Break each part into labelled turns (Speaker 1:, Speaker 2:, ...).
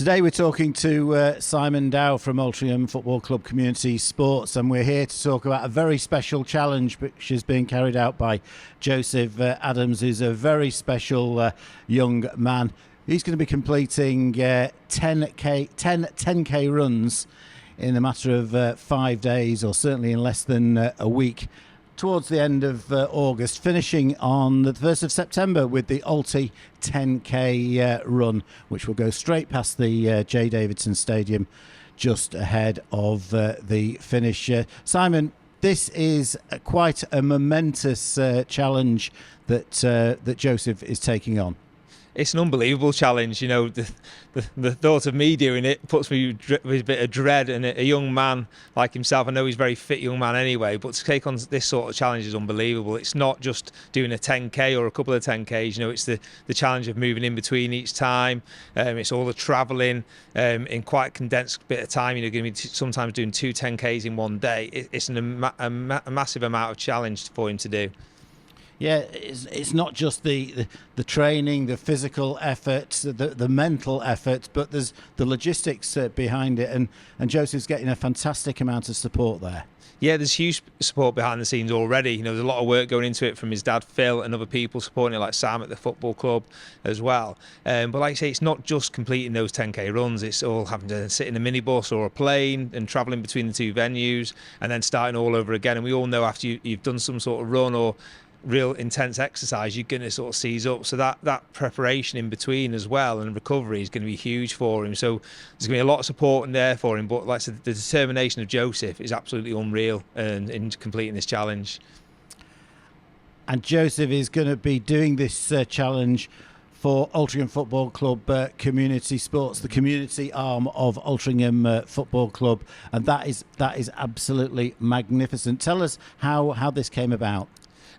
Speaker 1: Today we're talking to Simon Dow from Altrincham Football Club Community Sports, and we're here to talk about a very special challenge which is being carried out by Joseph Adams, who's a very special young man. He's going to be completing 10K runs in a matter of 5 days, or certainly in less than a week, towards the end of August, finishing on the 1st of September with the Alti 10K run, which will go straight past the J. Davidson Stadium just ahead of the finish. Simon, this is quite a momentous challenge that Joseph is taking on.
Speaker 2: It's an unbelievable challenge. You know, the thought of me doing it puts me with a bit of dread. And a young man like himself, I know he's a very fit young man anyway, but to take on this sort of challenge is unbelievable. It's not just doing a 10K or a couple of 10Ks. You know, it's the challenge of moving in between each time. It's all the travelling in quite a condensed bit of time. You know, going to be sometimes doing 2 10Ks in one day. It's a massive amount of challenge for him to do.
Speaker 1: Yeah, it's not just the training, the physical effort, the mental effort, but there's the logistics behind it, and Joseph's getting a fantastic amount of support there.
Speaker 2: Yeah, there's huge support behind the scenes already. You know, there's a lot of work going into it from his dad, Phil, and other people supporting it, like Sam at the football club as well. But like I say, it's not just completing those 10K runs. It's all having to sit in a minibus or a plane and travelling between the two venues and then starting all over again. And we all know after you've done some sort of run or real intense exercise, you're going to sort of seize up. So that preparation in between as well and recovery is going to be huge for him. So there's going to be a lot of support in there for him. But like I said, the determination of Joseph is absolutely unreal in completing this challenge.
Speaker 1: And Joseph is going to be doing this challenge for Altrincham Football Club Community Sports, the community arm of Altrincham Football Club, and that is absolutely magnificent. Tell us how this came about.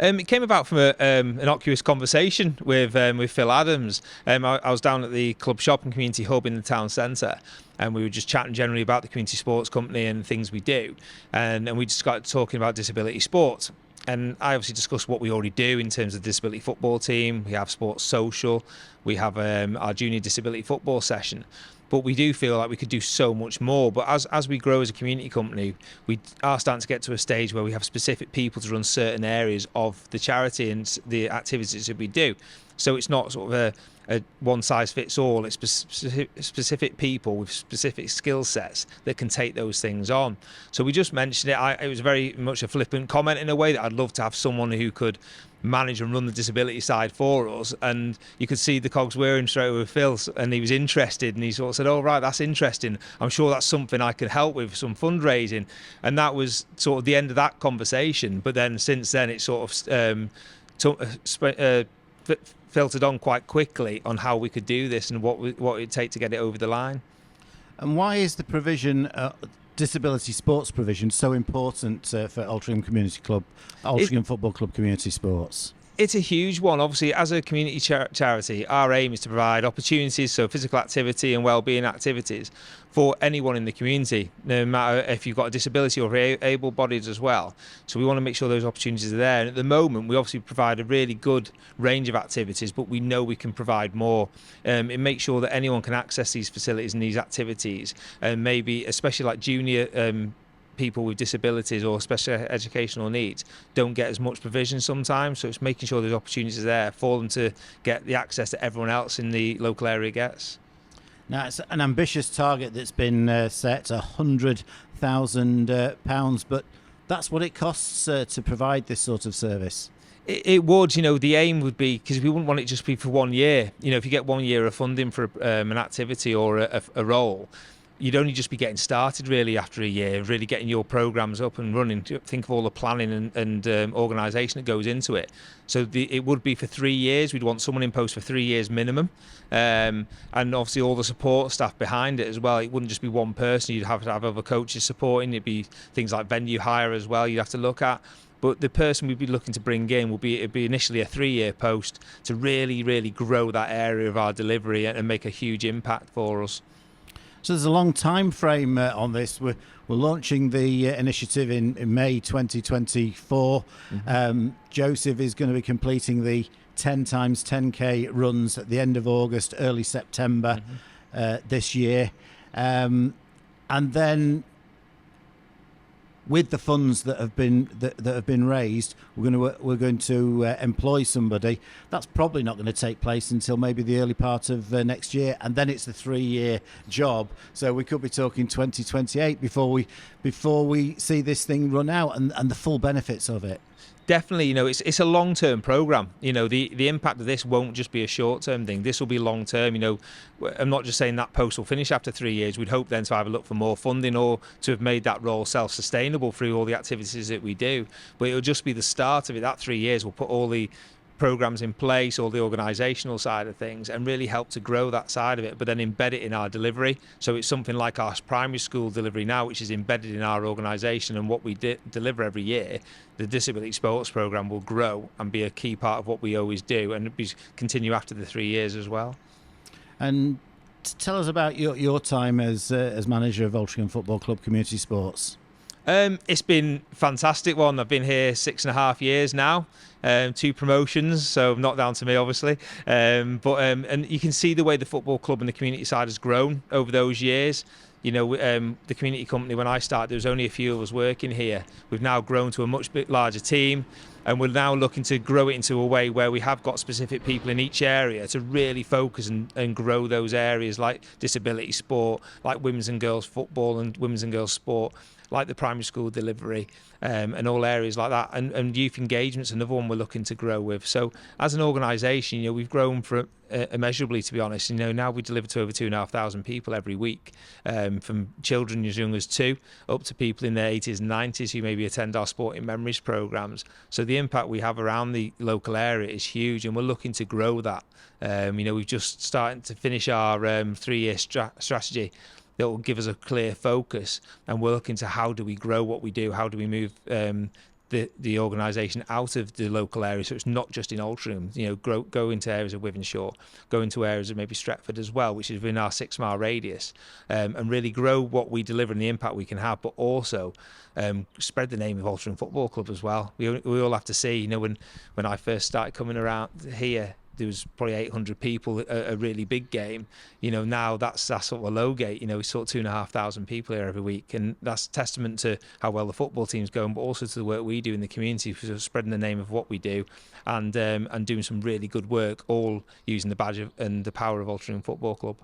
Speaker 2: It came about from an innocuous conversation with Phil Adams. I was down at the club shop and community hub in the town centre, and we were just chatting generally about the community sports company and things we do, and we just got talking about disability sports. And I obviously discussed what we already do in terms of the disability football team. We have sports social, we have our junior disability football session. But we do feel like we could do so much more. But as we grow as a community company, we are starting to get to a stage where we have specific people to run certain areas of the charity and the activities that we do. So it's not sort of a one size fits all. It's specific people with specific skill sets that can take those things on. So we just mentioned it. It was very much a flippant comment in a way that I'd love to have someone who could manage and run the disability side for us. And you could see the cogs whirring straight away with Phil, and he was interested, and he sort of said, oh right, that's interesting, I'm sure that's something I could help with, some fundraising. And that was sort of the end of that conversation. But then since then it sort of filtered on quite quickly on how we could do this and what it'd take to get it over the line.
Speaker 1: And why is the provision disability sports provision so important for Altrincham Community Club, Altrincham Football Club Community Sports?
Speaker 2: It's a huge one. Obviously, as a community charity, our aim is to provide opportunities, so physical activity and wellbeing activities for anyone in the community, no matter if you've got a disability or able-bodied as well. So we want to make sure those opportunities are there. And at the moment, we obviously provide a really good range of activities, but we know we can provide more. It makes sure that anyone can access these facilities and these activities, and maybe especially like junior people with disabilities or special educational needs don't get as much provision sometimes, so it's making sure there's opportunities there for them to get the access that everyone else in the local area gets.
Speaker 1: Now, it's an ambitious target that's been set, £100,000, but that's what it costs to provide this sort of service.
Speaker 2: It would, you know, the aim would be, because we wouldn't want it just to be for 1 year. You know, if you get 1 year of funding for an activity or a role, you'd only just be getting started really after a year, really getting your programmes up and running. Think of all the planning and organisation that goes into it. So it would be for 3 years. We'd want someone in post for 3 years minimum. And obviously all the support staff behind it as well. It wouldn't just be one person. You'd have to have other coaches supporting. It'd be things like venue hire as well you'd have to look at. But the person we'd be looking to bring in it'd be initially a 3-year post to really, really grow that area of our delivery and make a huge impact for us.
Speaker 1: So there's a long time frame on this. We're launching the initiative in May 2024. Mm-hmm. Joseph is going to be completing the 10 times 10K runs at the end of August, early September. Mm-hmm. this year, and then with the funds that have been raised, we're going to employ somebody. That's probably not going to take place until maybe the early part of next year, and then it's a 3-year job. So we could be talking 2028 before we see this thing run out and the full benefits of it.
Speaker 2: Definitely, it's a long-term program. The impact of this won't just be a short-term thing. This will be long-term. I'm not just saying that post will finish after 3 years. We'd hope then to either look for more funding or to have made that role self-sustainable through all the activities that we do. But it'll just be the start of it. That 3 years will put all the programs in place, all the organisational side of things, and really help to grow that side of it, but then embed it in our delivery. So it's something like our primary school delivery now, which is embedded in our organisation and what we deliver every year. The disability sports programme will grow and be a key part of what we always do, and continue after the 3 years as well.
Speaker 1: And tell us about your time as manager of Altrincham Football Club Community Sports.
Speaker 2: It's been a fantastic one. I've been here 6.5 years now. 2 promotions, so not down to me obviously, and you can see the way the football club and the community side has grown over those years. The community company, when I started, there was only a few of us working here. We've now grown to a much bit larger team, and we're now looking to grow it into a way where we have got specific people in each area to really focus and grow those areas, like disability sport, like women's and girls football and women's and girls sport, like the primary school delivery, and all areas like that, and youth engagement's another one we're looking to grow with. So as an organisation, we've grown for immeasurably, to be honest. Now we deliver to over 2,500 people every week, from children as young as 2 up to people in their 80s and 90s who maybe attend our Sporting Memories programmes. So the impact we have around the local area is huge, and we're looking to grow that. We've just started to finish our 3-year strategy that will give us a clear focus, and we're looking to how do we grow what we do, how do we move the organisation out of the local area, so it's not just in Altrincham. Go into areas of Wythenshawe, go into areas of maybe Stretford as well, which is within our 6-mile radius, and really grow what we deliver and the impact we can have, but also spread the name of Altrincham Football Club as well. We all have to see, when I first started coming around here, there was probably 800 people at a really big game. Now that's sort of a low gate. We sort of 2,500 people here every week, and that's testament to how well the football team's going, but also to the work we do in the community for spreading the name of what we do, and doing some really good work, all using the badge and the power of Altrincham Football Club.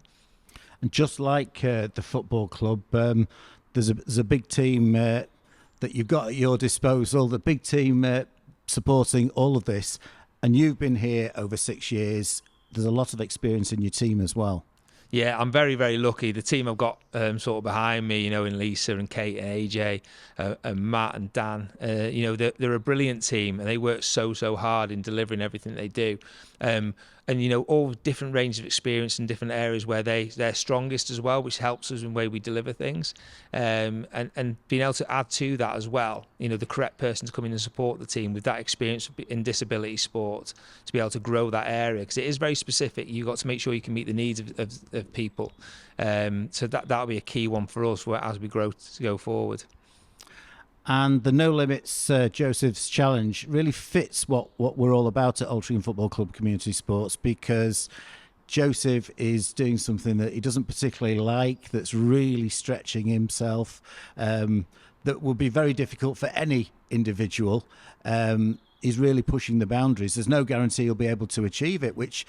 Speaker 1: And just like the football club, there's a big team that you've got at your disposal. The big team supporting all of this. And you've been here over 6 years. There's a lot of experience in your team as well.
Speaker 2: Yeah, I'm very, very lucky. The team I've got sort of behind me, in Lisa and Kate and AJ and Matt and Dan, they're a brilliant team, and they work so hard in delivering everything they do. And all different ranges of experience in different areas where they're strongest as well, which helps us in the way we deliver things, and being able to add to that as well, the correct person to come in and support the team with that experience in disability sport, to be able to grow that area, because it is very specific. You've got to make sure you can meet the needs of people, so that'll be a key one for us as we grow to go forward.
Speaker 1: And the No Limits Joseph's Challenge really fits what we're all about at Altrincham Football Club Community Sports, because Joseph is doing something that he doesn't particularly like, that's really stretching himself, that will be very difficult for any individual. He's really pushing the boundaries. There's no guarantee he'll be able to achieve it, which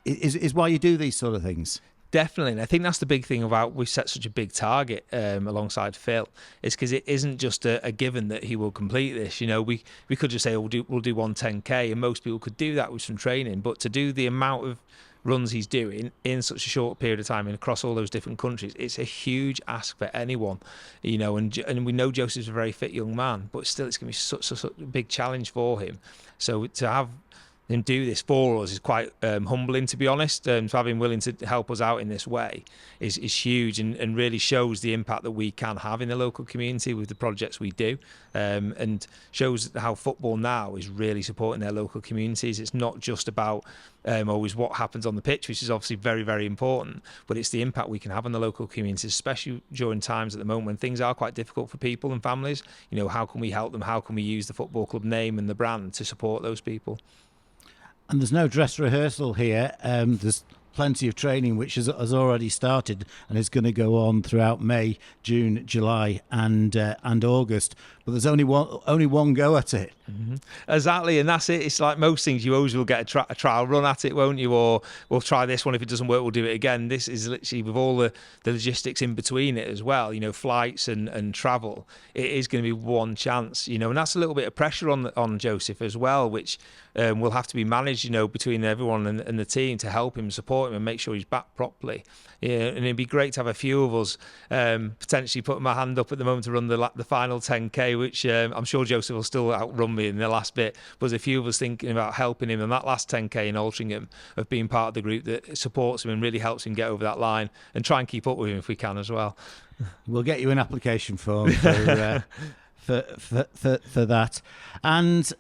Speaker 1: is why you do these sort of things.
Speaker 2: Definitely, and I think that's the big thing about we set such a big target alongside Phil, is because it isn't just a given that he will complete this. We could just say, we'll do 110k, and most people could do that with some training, but to do the amount of runs he's doing in such a short period of time and across all those different countries, it's a huge ask for anyone. And we know Joseph's a very fit young man, but still it's going to be such a big challenge for him. So to have him do this for us is quite humbling, to be honest. To have him willing to help us out in this way is huge, and really shows the impact that we can have in the local community with the projects we do, and shows how football now is really supporting their local communities. It's not just about always what happens on the pitch, which is obviously very, very important, but it's the impact we can have on the local communities, especially during times at the moment when things are quite difficult for people and families. How can we help them? How can we use the football club name and the brand to support those people?
Speaker 1: And there's no dress rehearsal here. There's plenty of training which has already started and is going to go on throughout May, June, July and August. But there's only one go at it.
Speaker 2: Mm-hmm. Exactly, and that's it. It's like most things, you always will get a trial run at it, won't you? Or we'll try this one. If it doesn't work, we'll do it again. This is literally with all the logistics in between it as well. Flights and travel. It is going to be one chance. And that's a little bit of pressure on Joseph as well, which will have to be managed. Between everyone and the team to help him, support him, and make sure he's back properly. Yeah, and it'd be great to have a few of us potentially putting my hand up at the moment to run the final 10k, which I'm sure Joseph will still outrun me in the last bit. But there's a few of us thinking about helping him in that last 10k in Altrincham, of being part of the group that supports him and really helps him get over that line, and try and keep up with him if we can as well.
Speaker 1: We'll get you an application form for that, and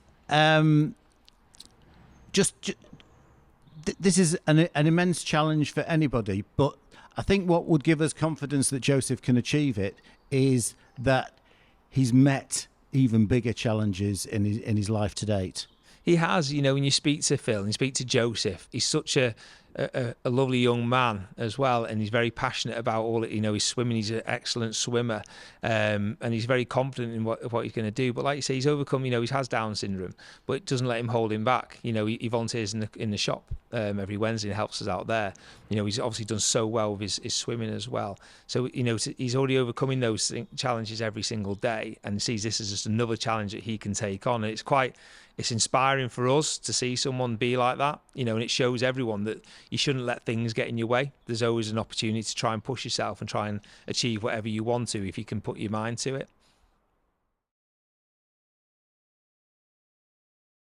Speaker 1: this is an immense challenge for anybody, but I think what would give us confidence that Joseph can achieve it is that he's met even bigger challenges in his life to date.
Speaker 2: He has. When you speak to Phil and you speak to Joseph, he's such a lovely young man as well, and he's very passionate about all it. He's swimming. He's an excellent swimmer, and he's very confident in what he's going to do. But like you say, he's overcome. He has Down syndrome, but it doesn't let him hold him back. He volunteers in the shop every Wednesday and helps us out there. He's obviously done so well with his swimming as well. So he's already overcoming those challenges every single day, and sees this as just another challenge that he can take on. And it's inspiring for us to see someone be like that, and it shows everyone that you shouldn't let things get in your way. There's always an opportunity to try and push yourself and try and achieve whatever you want to if you can put your mind to it.